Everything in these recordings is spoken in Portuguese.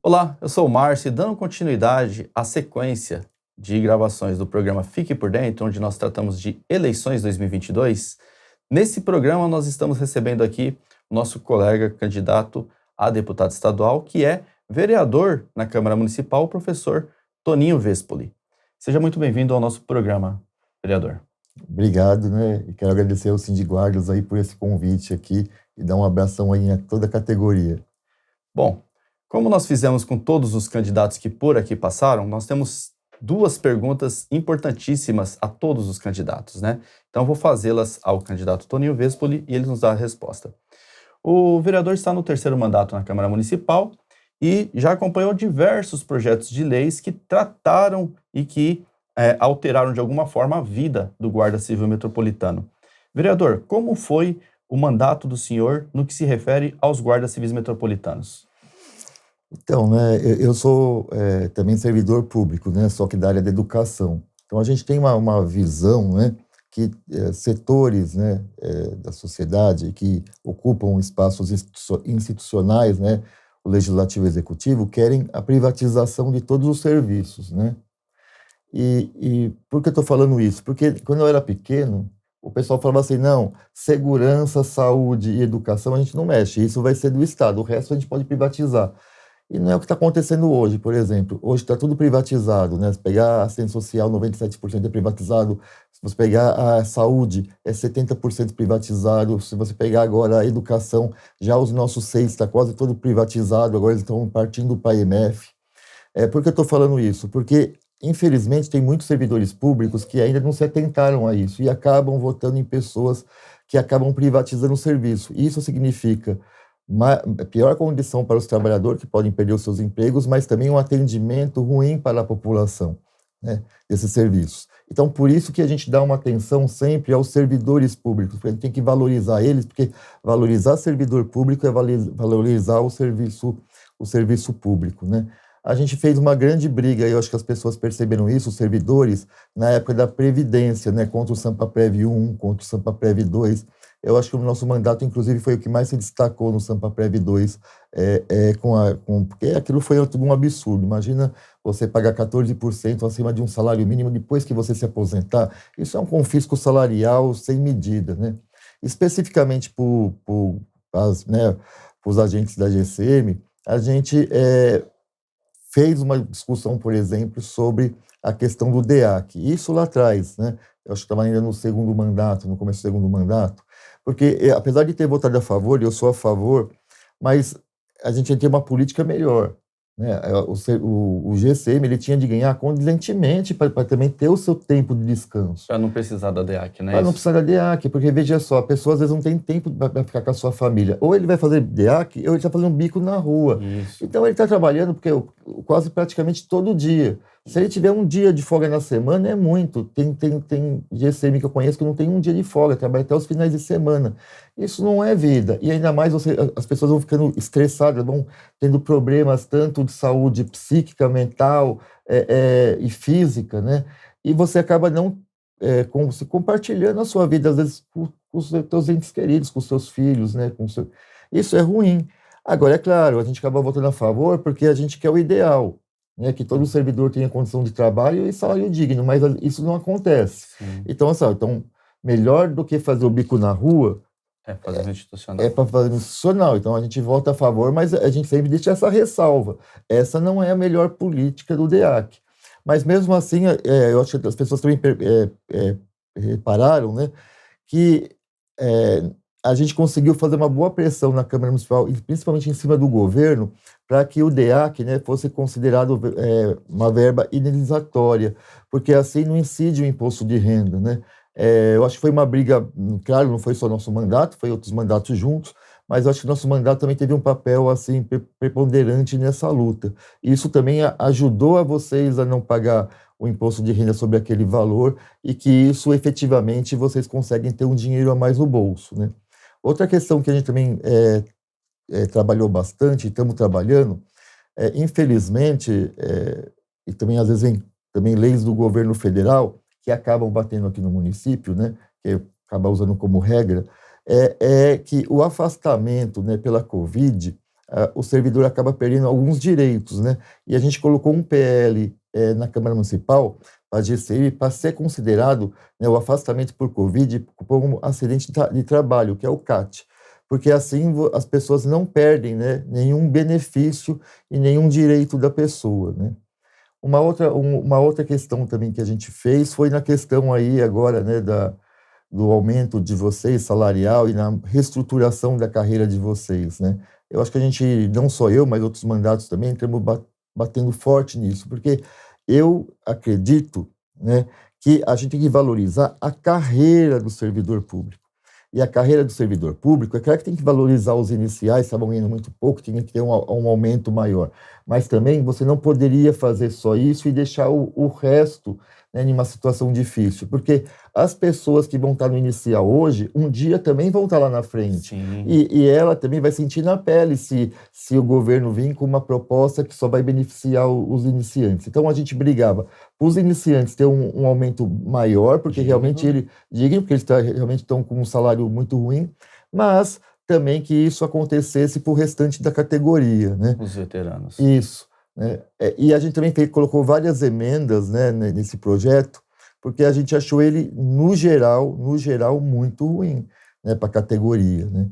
Olá, eu sou o Márcio e dando continuidade à sequência de gravações do programa Fique por Dentro, onde nós tratamos de eleições 2022. Nesse programa nós estamos recebendo aqui o nosso colega candidato a deputado estadual, que é vereador na Câmara Municipal, o professor Toninho Vespoli. Seja muito bem-vindo ao nosso programa, vereador. Obrigado, né? E quero agradecer ao Sindiguardas aí por esse convite aqui e dar um abração aí a toda a categoria. Bom, como nós fizemos com todos os candidatos que por aqui passaram, nós temos duas perguntas importantíssimas a todos os candidatos, né? Então vou fazê-las ao candidato Toninho Vespoli e ele nos dá a resposta. O vereador está no terceiro mandato na Câmara Municipal e já acompanhou diversos projetos de leis que trataram e que alteraram de alguma forma a vida do Guarda Civil Metropolitano. Vereador, como foi o mandato do senhor no que se refere aos guardas civis metropolitanos? Então, né, eu sou também servidor público, né, só que da área da educação. Então, a gente tem uma visão, né, que setores, né, da sociedade que ocupam espaços institucionais, né, o legislativo e o executivo, querem a privatização de todos os serviços, né? E por que eu estou falando isso? Porque quando eu era pequeno, o pessoal falava assim, não, segurança, saúde e educação a gente não mexe, isso vai ser do Estado, o resto a gente pode privatizar. E não é o que está acontecendo hoje, por exemplo. Hoje está tudo privatizado, né? Se pegar a assistência social, 97% é privatizado. Se você pegar a saúde, é 70% privatizado. Se você pegar agora a educação, já os nossos seis está quase todo privatizado, agora eles estão partindo para a IMF. Por que eu estou falando isso? Porque, infelizmente, tem muitos servidores públicos que ainda não se atentaram a isso e acabam votando em pessoas que acabam privatizando o serviço. Isso significa pior condição para os trabalhadores que podem perder os seus empregos, mas também um atendimento ruim para a população, né, desses serviços. Então, por isso que a gente dá uma atenção sempre aos servidores públicos, porque a gente tem que valorizar eles, porque valorizar servidor público é valorizar o serviço público, né? A gente fez uma grande briga, e eu acho que as pessoas perceberam isso, os servidores, na época da Previdência, né, contra o Sampaprev 1, contra o Sampaprev 2. Eu acho que o nosso mandato, inclusive, foi o que mais se destacou no Sampaprev 2, porque aquilo foi tudo um absurdo. Imagina você pagar 14% acima de um salário mínimo depois que você se aposentar. Isso é um confisco salarial sem medida, né? Especificamente para os agentes da GCM, a gente fez uma discussão, por exemplo, sobre a questão do DEAC. Isso lá atrás, né? Eu acho que estava ainda no segundo mandato, no começo do segundo mandato, porque apesar de ter votado a favor, eu sou a favor, mas a gente tem uma política melhor, né? O GCM ele tinha de ganhar condizentemente para também ter o seu tempo de descanso. Para não precisar da DEAC, né? Para não precisar da DEAC, porque veja só, a pessoa às vezes não tem tempo para ficar com a sua família. Ou ele vai fazer DEAC, ou ele está fazendo um bico na rua. Isso. Então ele está trabalhando quase praticamente todo dia. Se ele tiver um dia de folga na semana, é muito. Tem GCM que eu conheço que não tem um dia de folga, trabalha até os finais de semana. Isso não é vida. E ainda mais as pessoas vão ficando estressadas, vão tendo problemas tanto de saúde psíquica, mental e física, né? E você acaba não compartilhando a sua vida, às vezes, com os seus entes queridos, com os seus filhos, né? Isso é ruim. Agora, é claro, a gente acaba votando a favor porque a gente quer o ideal, né? Que todo servidor tenha condição de trabalho e salário digno, mas isso não acontece. Sim. Então, melhor do que fazer o bico na rua, fazer no institucional. É para fazer no institucional. Então, a gente vota a favor, mas a gente sempre deixa essa ressalva. Essa não é a melhor política do DEAC. Mas, mesmo assim, eu acho que as pessoas também repararam, né, que a gente conseguiu fazer uma boa pressão na Câmara Municipal, e principalmente em cima do governo, para que o DEAC, né, fosse considerado uma verba indenizatória, porque assim não incide o imposto de renda, né? Eu acho que foi uma briga, claro, não foi só nosso mandato, foi outros mandatos juntos, mas eu acho que nosso mandato também teve um papel assim preponderante nessa luta. Isso também ajudou a vocês a não pagar o imposto de renda sobre aquele valor e que isso efetivamente vocês conseguem ter um dinheiro a mais no bolso, né? Outra questão que a gente também trabalhou bastante, e estamos trabalhando, infelizmente, e também às vezes vem também leis do governo federal que acabam batendo aqui no município, né, que acaba usando como regra, que o afastamento, né, pela Covid, o servidor acaba perdendo alguns direitos, né? E a gente colocou um PL na Câmara Municipal, a GCI, para ser considerado, né, o afastamento por Covid como acidente de trabalho, que é o CAT. Porque assim as pessoas não perdem, né, nenhum benefício e nenhum direito da pessoa, né? Uma outra questão também que a gente fez foi na questão aí agora, né, do aumento de vocês salarial e na reestruturação da carreira de vocês, né? Eu acho que a gente, não só eu, mas outros mandatos também, estamos batendo forte nisso, porque eu acredito, né, que a gente tem que valorizar a carreira do servidor público. E a carreira do servidor público, é claro que tem que valorizar os iniciais, estavam ganhando muito pouco, tinha que ter um aumento maior. Mas também você não poderia fazer só isso e deixar o resto, né, em uma situação difícil, porque as pessoas que vão estar no inicial hoje, um dia também vão estar lá na frente. E ela também vai sentir na pele se o governo vir com uma proposta que só vai beneficiar os iniciantes. Então a gente brigava para os iniciantes ter um aumento maior, porque realmente porque eles realmente estão com um salário muito ruim, mas também que isso acontecesse para o restante da categoria, né? Os veteranos. Isso. Né? E a gente também colocou várias emendas, né, nesse projeto, porque a gente achou ele, no geral, muito ruim, né, para a categoria, né?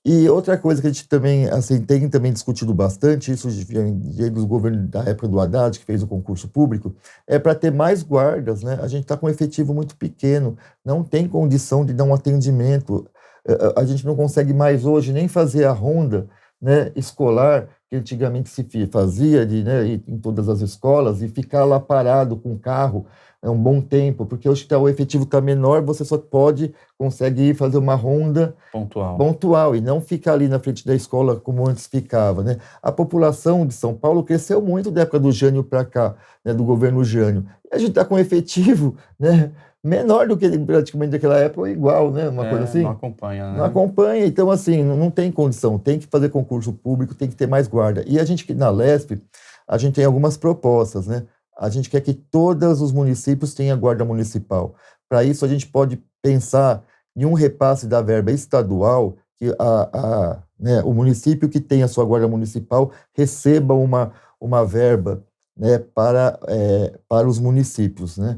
E outra coisa que a gente também, assim, tem também discutido bastante, isso vem dos governos da época do Haddad, que fez o concurso público, é para ter mais guardas, né? A gente está com um efetivo muito pequeno, não tem condição de dar um atendimento, a gente não consegue mais hoje nem fazer a ronda, né, escolar, que antigamente se fazia né, em todas as escolas, e ficar lá parado com o carro um bom tempo, porque hoje o efetivo está menor, você só consegue ir fazer uma ronda pontual e não ficar ali na frente da escola como antes ficava, né? A população de São Paulo cresceu muito da época do Jânio para cá, né, do governo Jânio. E a gente está com efetivo, né, menor do que praticamente daquela época, ou igual, né? Uma coisa assim. Não acompanha, né? Não acompanha, então assim, não tem condição, tem que fazer concurso público, tem que ter mais guarda. E a gente, na LESP, a gente tem algumas propostas, né? A gente quer que todos os municípios tenham guarda municipal. Para isso, a gente pode pensar em um repasse da verba estadual, que né, o município que tem a sua guarda municipal receba uma verba, né, para os municípios, né?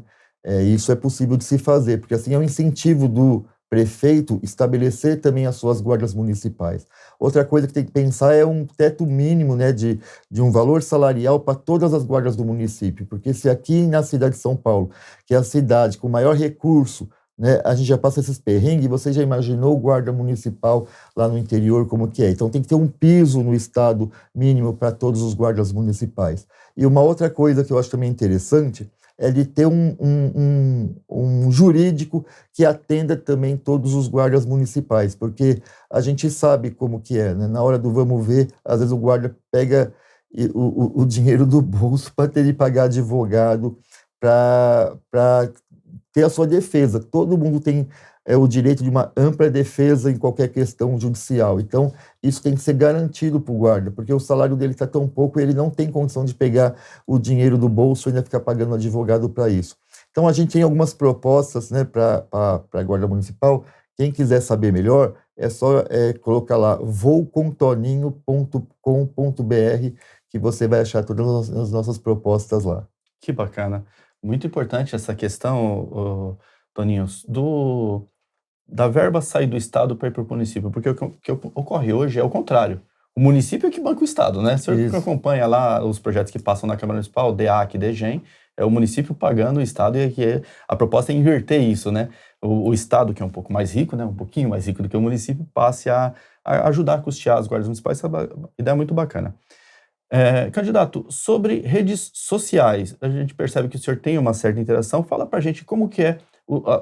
Isso é possível de se fazer, porque assim é um incentivo do prefeito estabelecer também as suas guardas municipais. Outra coisa que tem que pensar é um teto mínimo, né, de um valor salarial para todas as guardas do município, porque se aqui na cidade de São Paulo, que é a cidade com maior recurso, né, a gente já passa esses perrengues, você já imaginou o guarda municipal lá no interior como que é? Então tem que ter um piso no estado mínimo para todos os guardas municipais. E uma outra coisa que eu acho também interessante é de ter um jurídico que atenda também todos os guardas municipais, porque a gente sabe como que é, né? Na hora do vamos ver, às vezes o guarda pega o dinheiro do bolso para ter de pagar advogado para ter a sua defesa. Todo mundo tem o direito de uma ampla defesa em qualquer questão judicial. Então, isso tem que ser garantido para o guarda, porque o salário dele está tão pouco, ele não tem condição de pegar o dinheiro do bolso e ainda ficar pagando advogado para isso. Então, a gente tem algumas propostas, né, para a Guarda Municipal. Quem quiser saber melhor, é só colocar lá voucontoninho.com.br, que você vai achar todas as nossas propostas lá. Que bacana. Muito importante essa questão, Toninho, da verba sair do Estado para ir para o município, porque o que ocorre hoje é o contrário. O município é que banca o Estado, né? Você acompanha lá os projetos que passam na Câmara Municipal, DEAC, DEGEM, é o município pagando o Estado, e a proposta é inverter isso, né? O Estado, que é um pouco mais rico, né? Um pouquinho mais rico do que o município, passe a ajudar a custear as guardas municipais. Essa ideia é muito bacana. Candidato, sobre redes sociais, a gente percebe que o senhor tem uma certa interação. Fala pra gente como que é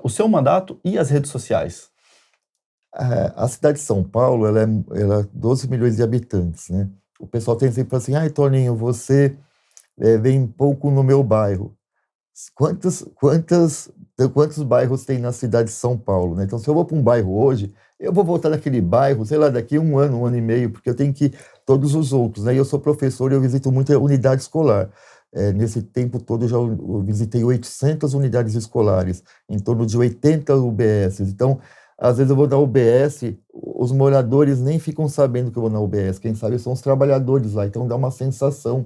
o seu mandato e as redes sociais. A cidade de São Paulo, ela é 12 milhões de habitantes, né? O pessoal tem sempre assim, ai, Toninho, você vem pouco no meu bairro. Quantos bairros tem na cidade de São Paulo, né? Então, se eu vou para um bairro hoje, eu vou voltar naquele bairro, sei lá, daqui um ano e meio, porque eu tenho que ir todos os outros, né? E eu sou professor e eu visito muita unidade escolar. Nesse tempo todo, eu visitei 800 unidades escolares, em torno de 80 UBS. Então, às vezes eu vou dar UBS, os moradores nem ficam sabendo que eu vou na UBS, quem sabe são os trabalhadores lá, então dá uma sensação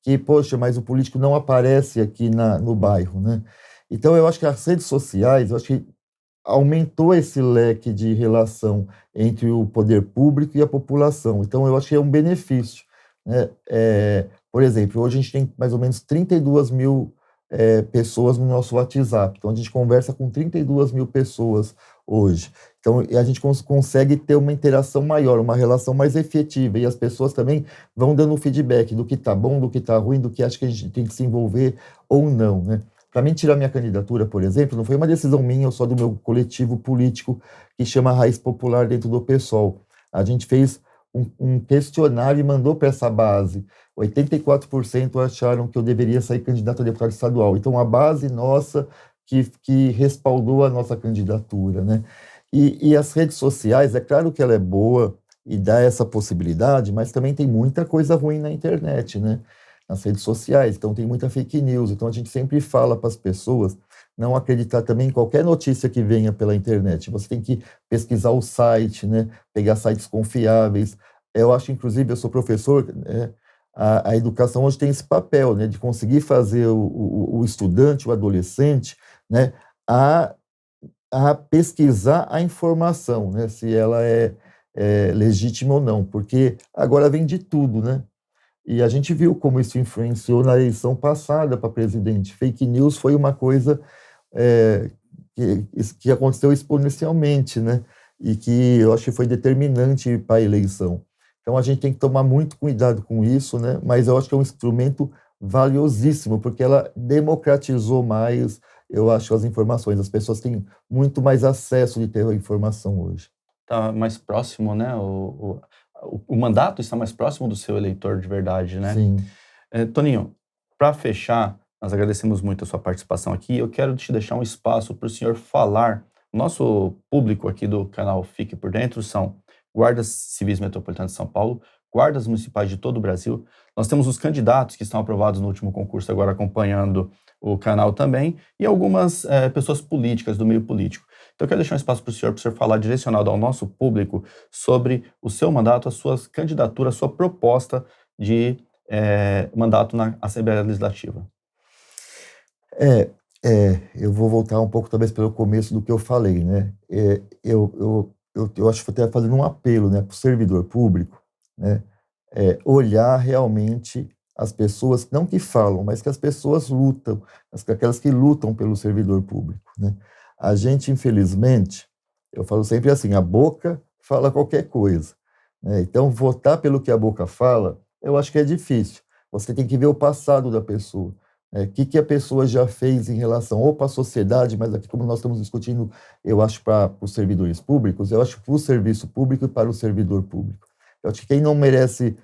que, poxa, mas o político não aparece aqui no bairro, né? Então eu acho que as redes sociais, eu acho que aumentou esse leque de relação entre o poder público e a população. Então, eu acho que é um benefício, né? Por exemplo, hoje a gente tem mais ou menos 32 mil pessoas no nosso WhatsApp. Então, a gente conversa com 32 mil pessoas hoje. Então, e a gente consegue ter uma interação maior, uma relação mais efetiva. E as pessoas também vão dando feedback do que está bom, do que está ruim, do que acha que a gente tem que se envolver ou não, né? Para mim, tirar minha candidatura, por exemplo, não foi uma decisão minha ou só do meu coletivo político que chama Raiz Popular dentro do PSOL. A gente fez um questionário e mandou para essa base. 84% acharam que eu deveria sair candidato a deputado estadual. Então, a base nossa que respaldou a nossa candidatura, né? E as redes sociais, é claro que ela é boa e dá essa possibilidade, mas também tem muita coisa ruim na internet, né? Nas redes sociais, então tem muita fake news, então a gente sempre fala para as pessoas não acreditar também em qualquer notícia que venha pela internet, você tem que pesquisar o site, né, pegar sites confiáveis. Eu acho, inclusive, eu sou professor, né, a educação hoje tem esse papel, né, de conseguir fazer o estudante, o adolescente, né, a pesquisar a informação, né, se ela é legítima ou não, porque agora vem de tudo, né? E a gente viu como isso influenciou na eleição passada para presidente. Fake news foi uma coisa é, que aconteceu exponencialmente, né? E que eu acho que foi determinante para a eleição. Então a gente tem que tomar muito cuidado com isso, né? Mas eu acho que é um instrumento valiosíssimo, porque ela democratizou mais, eu acho, as informações. As pessoas têm muito mais acesso de ter a informação hoje. Está mais próximo, né? O mandato está mais próximo do seu eleitor de verdade, né? Sim. Toninho, para fechar, nós agradecemos muito a sua participação aqui. Eu quero te deixar um espaço para o senhor falar. Nosso público aqui do canal Fique por Dentro são guardas civis metropolitanos de São Paulo, guardas municipais de todo o Brasil. Nós temos os candidatos que estão aprovados no último concurso agora acompanhando o canal também, e algumas pessoas políticas, do meio político. Então, eu quero deixar um espaço para o senhor falar direcionado ao nosso público sobre o seu mandato, a sua candidatura, a sua proposta de mandato na Assembleia Legislativa. Eu vou voltar um pouco, talvez, pelo começo do que eu falei, né? Eu acho que vou até fazendo um apelo, né, para o servidor público, né? Olhar realmente as pessoas, não que falam, mas que as pessoas lutam, aquelas que lutam pelo servidor público, né? A gente, infelizmente, eu falo sempre assim, a boca fala qualquer coisa, né? Então, votar pelo que a boca fala, eu acho que é difícil. Você tem que ver o passado da pessoa, né? O que a pessoa já fez em relação ou para a sociedade, mas aqui como nós estamos discutindo, eu acho para os servidores públicos, eu acho para o serviço público e para o servidor público. Eu acho que quem não merece,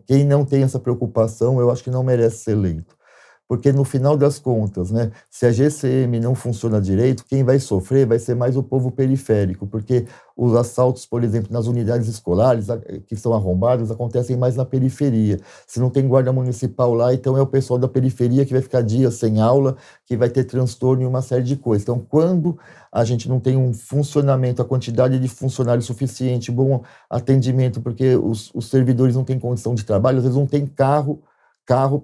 quem não tem essa preocupação, eu acho que não merece ser eleito. Porque no final das contas, né, se a GCM não funciona direito, quem vai sofrer vai ser mais o povo periférico, porque os assaltos, por exemplo, nas unidades escolares que são arrombadas, acontecem mais na periferia. Se não tem guarda municipal lá, então é o pessoal da periferia que vai ficar dias sem aula, que vai ter transtorno e uma série de coisas. Então, quando a gente não tem um funcionamento, a quantidade de funcionários suficiente, bom atendimento, porque os servidores não têm condição de trabalho, às vezes não tem carro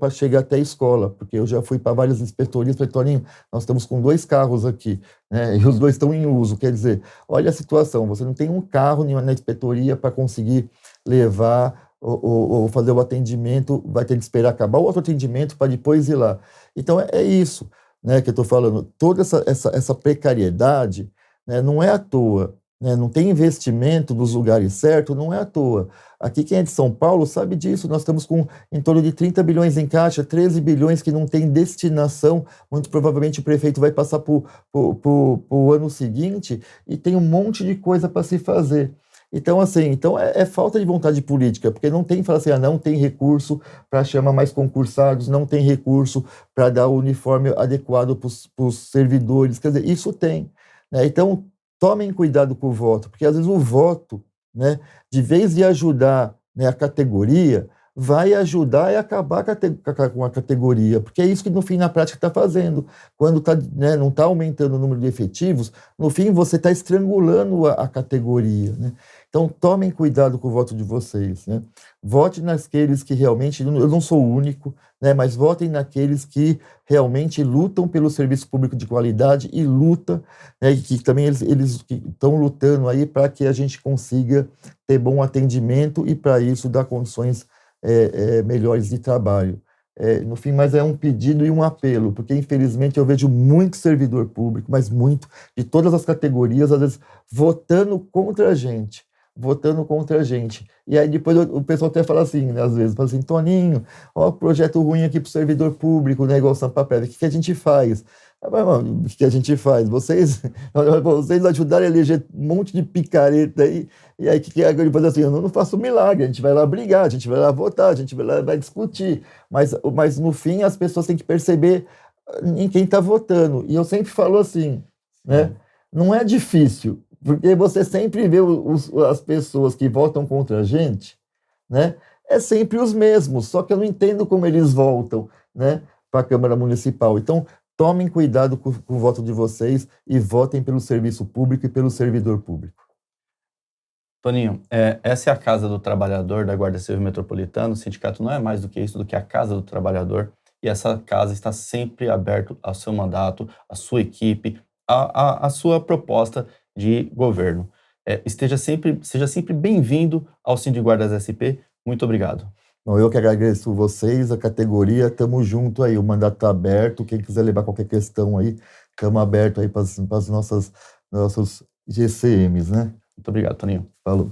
para chegar até a escola, porque eu já fui para várias inspetorias, falei, Toninho, nós estamos com 2 carros aqui, né, e os 2 estão em uso, quer dizer, olha a situação, você não tem um carro na inspetoria para conseguir levar ou fazer o atendimento, vai ter que esperar acabar o outro atendimento para depois ir lá. Então é isso, né, que eu estou falando, toda essa precariedade, né, não é à toa, né, não tem investimento nos lugares certos, não é à toa. Aqui quem é de São Paulo sabe disso, nós estamos com em torno de 30 bilhões em caixa, 13 bilhões que não tem destinação, muito provavelmente o prefeito vai passar para o ano seguinte e tem um monte de coisa para se fazer. Então, assim, é falta de vontade política, porque não tem, fala assim, não tem recurso para chamar mais concursados, não tem recurso para dar o uniforme adequado para os servidores, quer dizer, isso tem, né? Então, tomem cuidado com o voto, porque às vezes o voto, né, de vez de ajudar, né, a categoria, vai ajudar a acabar com a categoria, porque é isso que no fim, na prática, está fazendo. Quando não está aumentando o número de efetivos, no fim você está estrangulando a categoria, né? Então tomem cuidado com o voto de vocês, né? Vote naqueles que realmente, eu não sou o único, né, mas votem naqueles que realmente lutam pelo serviço público de qualidade e lutam, né, e que também eles estão lutando aí para que a gente consiga ter bom atendimento e para isso dar condições melhores de trabalho. No fim, mas é um pedido e um apelo, porque infelizmente eu vejo muito servidor público, mas muito, de todas as categorias, às vezes votando contra a gente. E aí depois o pessoal até fala assim, né, às vezes, fala assim, Toninho, ó, projeto ruim aqui para o servidor público, né, igual Sampa Prévia, o que a gente faz? O que a gente faz? Vocês ajudaram a eleger um monte de picareta aí, e aí que ele faz assim, eu não faço milagre, a gente vai lá brigar, a gente vai lá votar, a gente vai discutir, mas no fim as pessoas têm que perceber em quem está votando, e eu sempre falo assim, né, não é difícil, porque você sempre vê as pessoas que votam contra a gente, né, é sempre os mesmos, só que eu não entendo como eles voltam, né, para a Câmara Municipal. Então, tomem cuidado com o voto de vocês e votem pelo serviço público e pelo servidor público. Toninho, essa é a Casa do Trabalhador da Guarda Civil Metropolitana. O sindicato não é mais do que isso, do que a Casa do Trabalhador. E essa casa está sempre aberta ao seu mandato, à sua equipe, à sua proposta de governo. Seja sempre bem-vindo ao Sindiguardas SP. Muito obrigado. Bom, eu que agradeço vocês, a categoria, estamos junto aí, o mandato está aberto, quem quiser levar qualquer questão aí, estamos abertos aí para os nossos GCMs, né? Muito obrigado, Toninho. Falou.